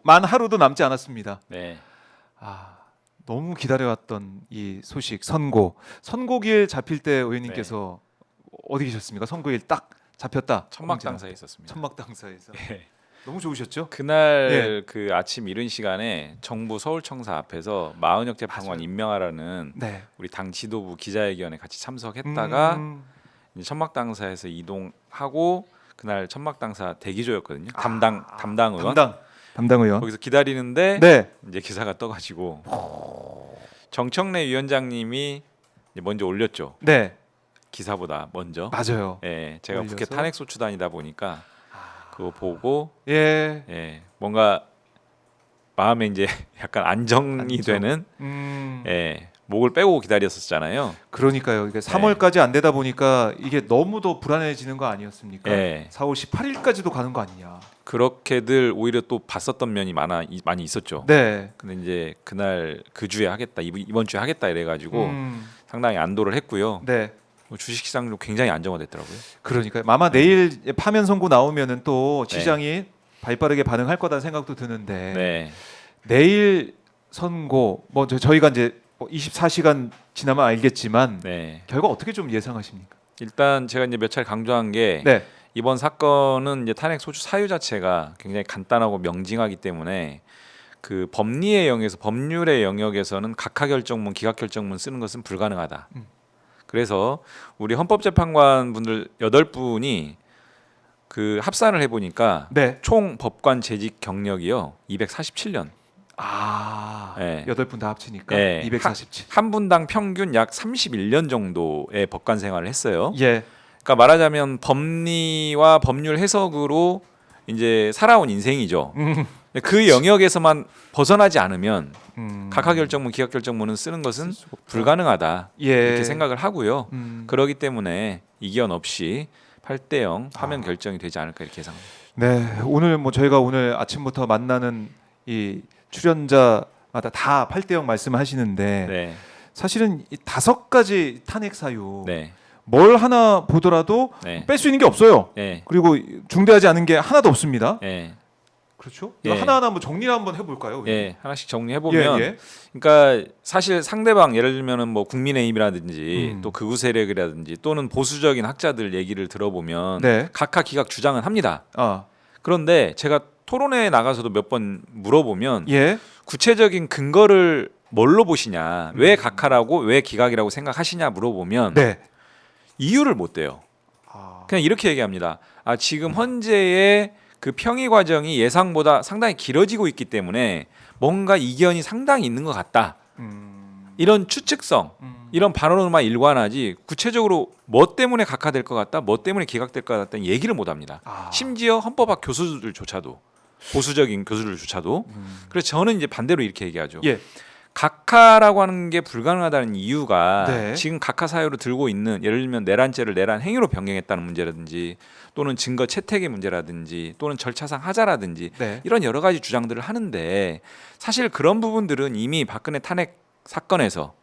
만 하루도 남지 않았습니다. 네. 아, 너무 기다려왔던 이 소식 선고일 잡힐 때 의원님께서 어디 계셨습니까? 선고일 딱 잡혔다. 천막당사에 있었습니다. 천막당사에서 네. 너무 좋으셨죠? 그날 그 아침 이른 시간에 정부 서울청사 앞에서 마은혁 재판관 맞아요. 임명하라는 네. 우리 당 지도부 기자회견에 같이 참석했다가 음, 이제 천막당사에서 이동하고 그날 천막당사 대기조였거든요. 담당 의원 담당 의원. 거기서 기다리는데 네. 이제 기사가 떠가지고 정청래 위원장님이 이제 먼저 올렸죠. 네. 기사보다 먼저. 맞아요. 예, 제가 국회 올려서? 탄핵 소추단이다 보니까 그거 보고 예. 예, 뭔가 마음에 이제 약간 안정이 안정. 되는 음. 예, 목을 빼고 기다렸었잖아요. 그러니까요. 이게 3월까지 안 되다 보니까 이게 너무도 불안해지는 거 아니었습니까? 예. 4월 18일까지도 가는 거 아니냐. 그렇게들 오히려 또 봤었던 면이 많이 있었죠. 네. 근데 이제 그날 그 주에 하겠다 이번 주에 하겠다 이래가지고 음, 상당히 안도를 했고요. 네. 주식시장도 굉장히 안정화됐더라고요. 그러니까 아마 내일 파면 선고 나오면은 또 시장이 발빠르게 반응할 거다는 생각도 드는데 네, 내일 선고 뭐 저희가 이제 24시간 지나면 알겠지만 네. 결과 어떻게 좀 예상하십니까? 일단 제가 이제 몇 차례 강조한 게 네. 이번 사건은 이제 탄핵 소추 사유 자체가 굉장히 간단하고 명징하기 때문에 그 법리의 영역에서 법률의 영역에서는 각하결정문, 기각결정문 쓰는 것은 불가능하다. 그래서 우리 헌법재판관 분들 8분이 그 합산을 해보니까 네. 총 법관 재직 경력이요 247년. 아, 네. 8분 다 합치니까 네. 247. 한 분당 평균 약 31년 정도의 법관 생활을 했어요. 예. 그러니까 말하자면 법리와 법률 해석으로 이제 살아온 인생이죠. 그 영역에서만 벗어나지 않으면 각하결정문, 기각결정문은 쓰는 것은 불가능하다 예. 이렇게 생각을 하고요. 음. 그렇기 때문에 이견 없이 8대0 파면 결정이 되지 않을까 이렇게 예상합니다. 네, 오늘 뭐 저희가 오늘 아침부터 만나는 이 출연자마다 다 8대0 말씀하시는데 네, 사실은 이 5가지 탄핵 사유 네, 뭘 하나 보더라도 네, 뺄 수 있는 게 없어요. 네, 그리고 중대하지 않은 게 하나도 없습니다. 네, 그렇죠? 예. 이거 하나하나 한번 정리를 한번 해볼까요? 예, 하나씩 정리해 보면, 예. 그러니까 사실 상대방 예를 들면은 뭐 국민의힘이라든지 음. 또 극우 세력이라든지 또는 보수적인 학자들 얘기를 들어보면 네. 각하 기각 주장은 합니다. 아, 그런데 제가 토론회에 나가서도 몇 번 물어보면 예. 구체적인 근거를 뭘로 보시냐, 왜 각하라고 왜 기각이라고 생각하시냐 물어보면 네. 이유를 못 대요. 아, 그냥 이렇게 얘기합니다. 아, 지금 현재의 그 평의 과정이 예상보다 상당히 길어지고 있기 때문에 뭔가 이견이 상당히 있는 것 같다. 이런 추측성, 이런 발언으로만 일관하지 구체적으로 뭐 때문에 각하될 것 같다, 뭐 때문에 기각될 것 같다는 얘기를 못 합니다. 아. 심지어 헌법학 교수들조차도, 보수적인 교수들조차도. 그래서 저는 이제 반대로 이렇게 얘기하죠. 예. 각하라고 하는 게 불가능하다는 이유가 네. 지금 각하 사유로 들고 있는 예를 들면 내란죄를 내란 행위로 변경했다는 문제라든지 또는 증거 채택의 문제라든지 또는 절차상 하자라든지 네. 이런 여러 가지 주장들을 하는데 사실 그런 부분들은 이미 박근혜 탄핵 사건에서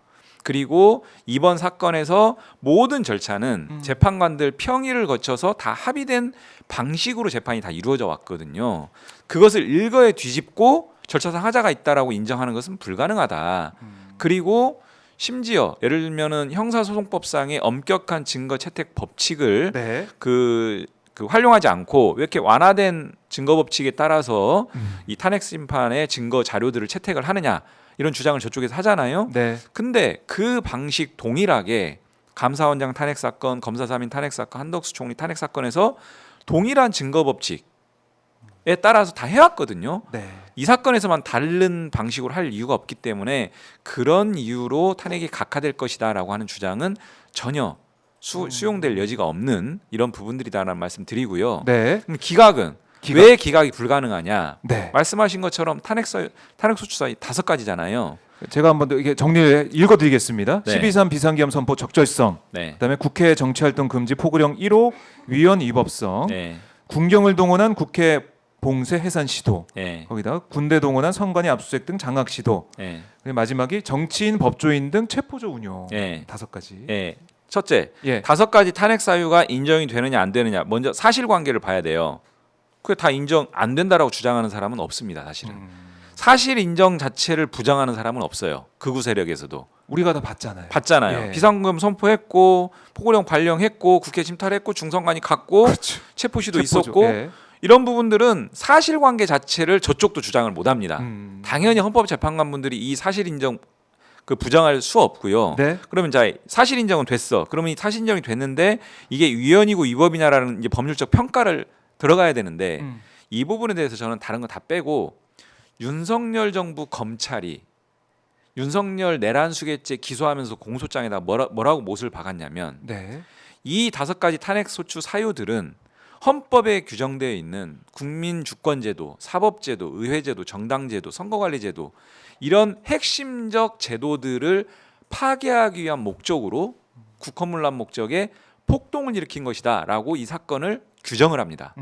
그리고 이번 사건에서 모든 절차는 재판관들 평의를 거쳐서 다 합의된 방식으로 재판이 다 이루어져 왔거든요. 그것을 일거에 뒤집고 절차상 하자가 있다라고 인정하는 것은 불가능하다. 그리고 심지어 예를 들면은 형사소송법상의 엄격한 증거 채택 법칙을 네. 그 활용하지 않고 왜 이렇게 완화된 증거 법칙에 따라서 이 탄핵 심판의 증거 자료들을 채택을 하느냐 이런 주장을 저쪽에서 하잖아요. 네. 근데 그 방식 동일하게 감사원장 탄핵 사건, 검사 3인 탄핵 사건, 한덕수 총리 탄핵 사건에서 동일한 증거 법칙에 따라서 다 해왔거든요. 네. 이 사건에서만 다른 방식으로 할 이유가 없기 때문에 그런 이유로 탄핵이 각하될 것이다라고 하는 주장은 전혀 수용될 여지가 없는 이런 부분들이다라는 말씀 드리고요. 네. 그럼 기각은 기각. 왜 기각이 불가능하냐? 네. 말씀하신 것처럼 탄핵 소추 사유 5가지잖아요. 제가 한번 더 이게 정리를 읽어드리겠습니다. 네. 12.3 비상계엄 선포 적절성, 네, 그다음에 국회 정치활동 금지 포고령 1호 위헌 위법성, 네, 군경을 동원한 국회 봉쇄 해산 시도, 네, 거기다가 군대 동원한 선관위 압수수색 등 장악 시도, 네, 그리고 마지막이 정치인, 법조인 등 체포조 운용. 네. 5가지. 네. 첫째, 예. 5가지 탄핵 사유가 인정이 되느냐 안 되느냐 먼저 사실관계를 봐야 돼요. 그게 다 인정 안 된다라고 주장하는 사람은 없습니다. 사실은 음. 사실 인정 자체를 부정하는 사람은 없어요. 극우 세력에서도 우리가 다 봤잖아요. 봤잖아요. 예. 비상금 선포했고 포고령 발령했고 국회 침탈했고 중선관이 갔고 그렇죠. 체포시도 체포죠. 있었고 예. 이런 부분들은 사실관계 자체를 저쪽도 주장을 못합니다. 당연히 헌법재판관분들이 이 사실 인정 그 부정할 수 없고요. 네. 그러면 자 사실 인정은 됐어. 그러면 이 사실 인정이 됐는데 이게 위헌이고 위법이냐라는 이제 법률적 평가를 들어가야 되는데 이 부분에 대해서 저는 다른 거 다 빼고 윤석열 정부 검찰이 윤석열 내란수개죄 기소하면서 공소장에다 뭐라고 못을 박았냐면 네. 이 5가지 탄핵소추 사유들은 헌법에 규정되어 있는 국민주권제도, 사법제도, 의회제도, 정당제도, 선거관리제도 이런 핵심적 제도들을 파괴하기 위한 목적으로 국헌문란 목적에 폭동을 일으킨 것이다라고 이 사건을 규정을 합니다.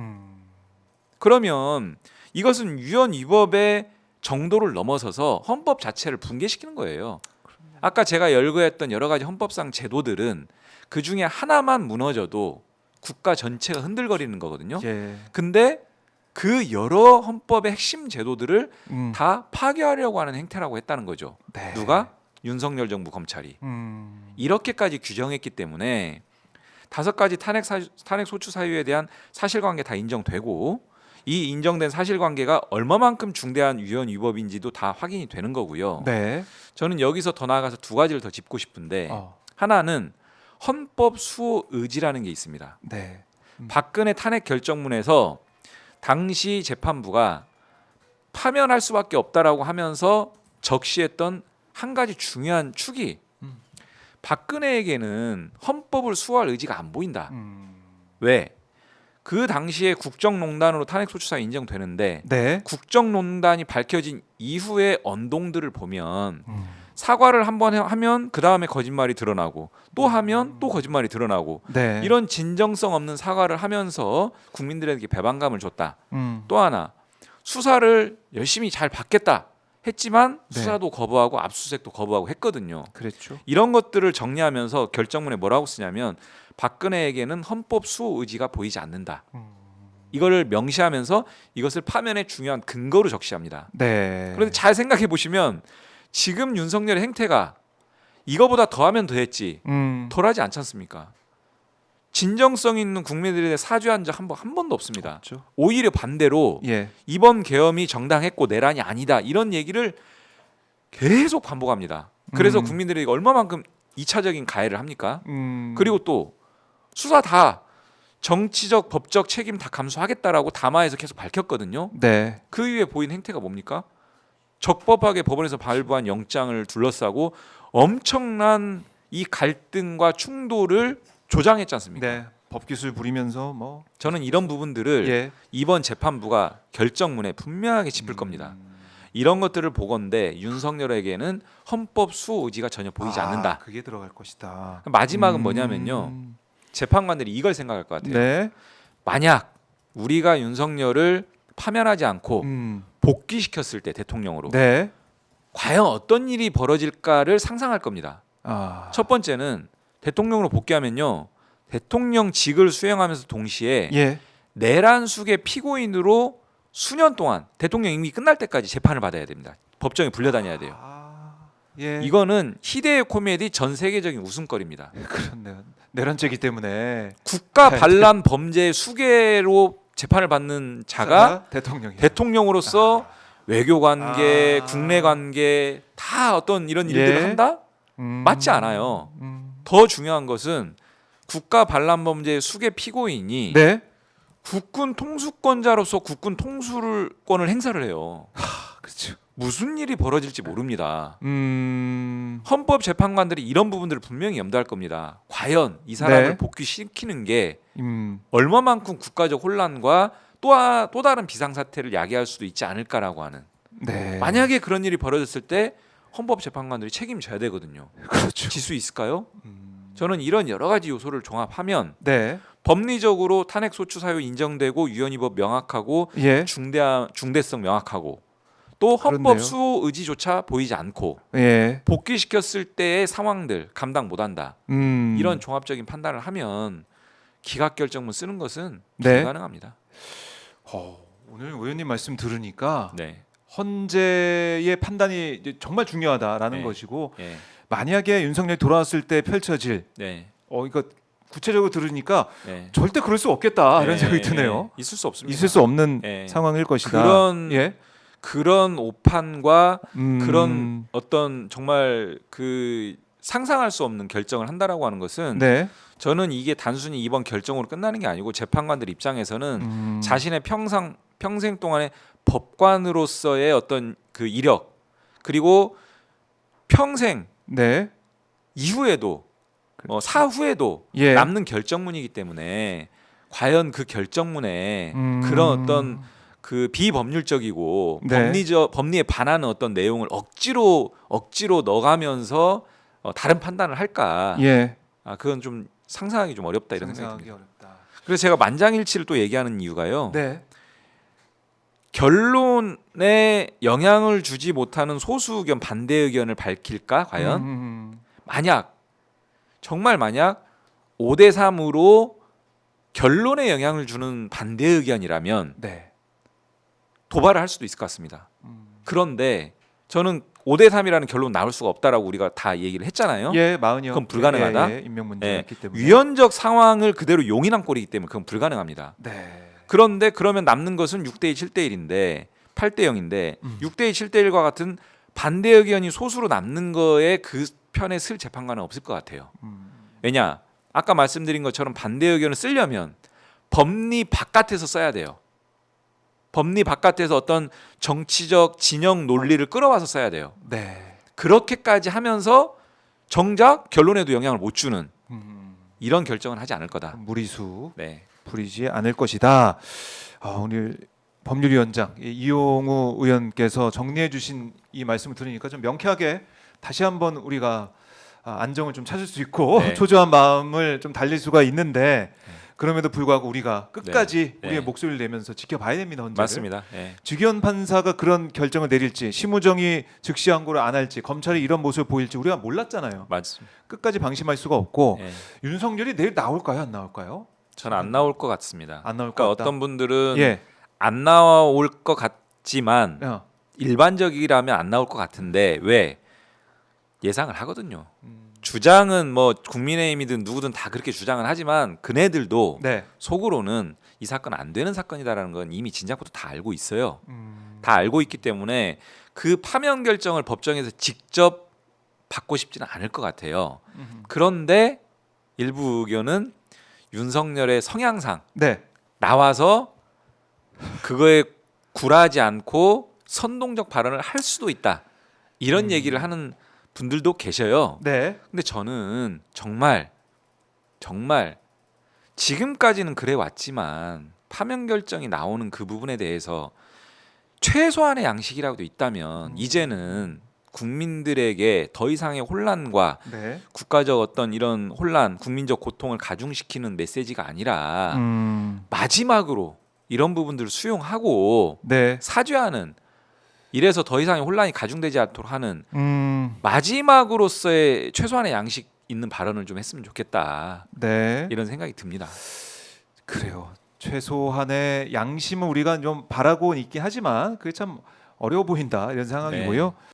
그러면 이것은 위헌 위법의 정도를 넘어서서 헌법 자체를 붕괴시키는 거예요. 아까 제가 열거했던 여러 가지 헌법상 제도들은 그 중에 하나만 무너져도 국가 전체가 흔들거리는 거거든요. 예. 근데 그 여러 헌법의 핵심 제도들을 음. 다 파괴하려고 하는 행태라고 했다는 거죠. 네. 누가? 윤석열 정부 검찰이. 이렇게까지 규정했기 때문에 5가지 탄핵 소추 사유에 대한 사실관계 다 인정되고 이 인정된 사실관계가 얼마만큼 중대한 위헌 위법인지도 다 확인이 되는 거고요. 네. 저는 여기서 더 나아가서 2가지를 더 짚고 싶은데 어. 하나는 헌법 수호 의지라는 게 있습니다. 네. 박근혜 탄핵 결정문에서 당시 재판부가 파면할 수밖에 없다라고 하면서 적시했던 한 가지 중요한 축이 박근혜에게는 헌법을 수호할 의지가 안 보인다. 왜? 그 당시에 국정농단으로 탄핵소추사 인정되는데 네. 국정농단이 밝혀진 이후의 언동들을 보면 사과를 한번 하면 그 다음에 거짓말이 드러나고 또 하면 또 거짓말이 드러나고 네. 이런 진정성 없는 사과를 하면서 국민들에게 배반감을 줬다. 또 하나 수사를 열심히 잘 받겠다 했지만 네. 수사도 거부하고 압수수색도 거부하고 했거든요. 그랬죠. 이런 것들을 정리하면서 결정문에 뭐라고 쓰냐면 박근혜에게는 헌법 수호 의지가 보이지 않는다. 이거를 명시하면서 이것을 파면의 중요한 근거로 적시합니다. 네. 그런데 잘 생각해 보시면 지금 윤석열의 행태가 이거보다 더하면 더했지 덜하지 않지 않습니까? 진정성 있는 국민들에 대해 사죄한 적 한 번도 없습니다. 없죠. 오히려 반대로 예. 이번 계엄이 정당했고 내란이 아니다 이런 얘기를 계속 반복합니다. 그래서 국민들이 얼마만큼 2차적인 가해를 합니까? 그리고 또 수사 다 정치적 법적 책임 다 감수하겠다라고 담화에서 계속 밝혔거든요. 네. 그 이후에 보인 행태가 뭡니까? 적법하게 법원에서 발부한 영장을 둘러싸고 엄청난 이 갈등과 충돌을 조장했지 않습니까? 네. 법기술 부리면서 뭐 저는 이런 부분들을 예. 이번 재판부가 결정문에 분명하게 짚을 겁니다. 이런 것들을 보건대 윤석열에게는 헌법 수호 의지가 전혀 보이지 않는다. 그게 들어갈 것이다. 마지막은 뭐냐면요. 재판관들이 이걸 생각할 것 같아요. 네. 만약 우리가 윤석열을 파면하지 않고 음. 복귀시켰을 때 대통령으로 네. 과연 어떤 일이 벌어질까를 상상할 겁니다. 아. 첫 번째는 대통령으로 복귀하면요. 대통령직을 수행하면서 동시에 예. 내란 수의 피고인으로 수년 동안 대통령 임기 끝날 때까지 재판을 받아야 됩니다. 법정에 불려다녀야 돼요. 예. 이거는 희대의 코미디 전 세계적인 웃음거리입니다. 그렇네요. 내란죄기 때문에 국가 반란 범죄 수괴로 재판을 받는 자가 대통령이 대통령으로서 외교 관계, 아. 국내 관계 다 어떤 이런 일들을 예. 한다? 맞지 않아요. 더 중요한 것은 국가 반란 범죄 수괴 피고인이 네. 국군 통수권자로서 국군 통수권을 행사를 해요. 그렇죠. 무슨 일이 벌어질지 모릅니다. 음. 헌법 재판관들이 이런 부분들을 분명히 염두할 겁니다. 과연 이 사람을 네. 복귀시키는 게 음. 얼마만큼 국가적 혼란과 또 다른 비상사태를 야기할 수도 있지 않을까라고 하는. 네. 만약에 그런 일이 벌어졌을 때 헌법 재판관들이 책임져야 되거든요. 그렇죠. 질 수 있을까요? 저는 이런 여러 가지 요소를 종합하면 네. 법리적으로 탄핵 소추 사유 인정되고 위헌 위법 명확하고 예. 중대성 명확하고 또 헌법 그렇네요. 수호 의지조차 보이지 않고 예. 복귀시켰을 때의 상황들 감당 못한다. 이런 종합적인 판단을 하면 기각결정문 쓰는 것은 네. 불가능합니다. 오늘 의원님 말씀 들으니까 네. 헌재의 판단이 이제 정말 중요하다라는 네. 것이고 예. 만약에 윤석열이 돌아왔을 때 펼쳐질 네. 이거 구체적으로 들으니까 네. 절대 그럴 수 없겠다 이런 예, 생각이 드네요. 예. 있을 수 없습니다. 있을 수 없는 예. 상황일 것이다. 그런 오판과 음, 그런 어떤 정말 그 상상할 수 없는 결정을 한다라고 하는 것은 네. 저는 이게 단순히 이번 결정으로 끝나는 게 아니고 재판관들 입장에서는 자신의 평생 동안의 법관으로서의 어떤 그 이력 그리고 평생 네. 이후에도 사후에도 예. 남는 결정문이기 때문에 과연 그 결정문에 그런 어떤 그 비법률적이고 네. 법리에 반하는 어떤 내용을 억지로 넣어가면서 다른 판단을 할까? 예. 그건 좀 상상하기 좀 어렵다 이런 생각이 상상하기 듭니다. 어렵다. 그래서 제가 만장일치를 또 얘기하는 이유가요. 네. 결론에 영향을 주지 못하는 소수 의견 반대 의견을 밝힐까? 과연 정말 만약 5대 3으로 결론에 영향을 주는 반대 의견이라면 네. 도발을 할 수도 있을 것 같습니다. 그런데 저는 5대 3이라는 결론 나올 수가 없다라고 우리가 다 얘기를 했잖아요. 예, 마흔이요. 그건 불가능하다. 예, 임명 문제였기 때문에. 위헌적 상황을 그대로 용인한 꼴이기 때문에 그건 불가능합니다. 네. 그런데 그러면 남는 것은 6대 2, 7대 1인데 8대 0인데 6대 2, 7대 1과 같은 반대 의견이 소수로 남는 거에 그 편에 쓸 재판관은 없을 것 같아요. 왜냐? 아까 말씀드린 것처럼 반대 의견을 쓰려면 법리 바깥에서 써야 돼요. 법리 바깥에서 어떤 정치적 진영 논리를 끌어와서 써야 돼요. 네. 그렇게까지 하면서 정작 결론에도 영향을 못 주는 이런 결정은 하지 않을 거다. 무리수 네. 부리지 않을 것이다. 오늘 법률위원장 이용우 의원께서 정리해 주신 이 말씀을 들으니까 좀 명쾌하게 다시 한번 우리가 안정을 좀 찾을 수 있고 네. 초조한 마음을 좀 달랠 수가 있는데 그럼에도 불구하고 우리가 끝까지 네. 우리의 네. 목소리를 내면서 지켜봐야 됩니다. 헌재를. 맞습니다. 네. 주기현 판사가 그런 결정을 내릴지 심우정이 즉시 항고를 안 할지 검찰이 이런 모습을 보일지 우리가 몰랐잖아요. 맞습니다. 끝까지 방심할 수가 없고 네. 윤석열이 내일 나올까요? 안 나올까요? 저는 안 나올 것 같습니다. 안 나올 것 그러니까 같다. 어떤 분들은 예. 안 나올 것 같지만 어. 일반적이라면 안 나올 것 같은데 왜 예상을 하거든요. 주장은 뭐 국민의힘이든 누구든 다 그렇게 주장을 하지만 그네들도 네. 속으로는 이 사건 안 되는 사건이다라는 건 이미 진작부터 다 알고 있어요. 다 알고 있기 때문에 그 파면 결정을 법정에서 직접 받고 싶지는 않을 것 같아요. 그런데 일부 의견은 윤석열의 성향상 네. 나와서 그거에 굴하지 않고 선동적 발언을 할 수도 있다. 이런 얘기를 하는 분들도 계셔요. 네. 근데 저는 정말 지금까지는 그래 왔지만 파면 결정이 나오는 그 부분에 대해서 최소한의 양식이라도 있다면 이제는 국민들에게 더 이상의 혼란과 네. 국가적 어떤 이런 혼란, 국민적 고통을 가중시키는 메시지가 아니라 마지막으로 이런 부분들을 수용하고 네. 사죄하는 이래서 더 이상의 혼란이 가중되지 않도록 하는 마지막으로서의 최소한의 양식 있는 발언을 좀 했으면 좋겠다. 네. 이런 생각이 듭니다. 그래요. 최소한의 양심을 우리가 좀 바라고 있긴 하지만 그게 참 어려워 보인다 이런 상황이고요.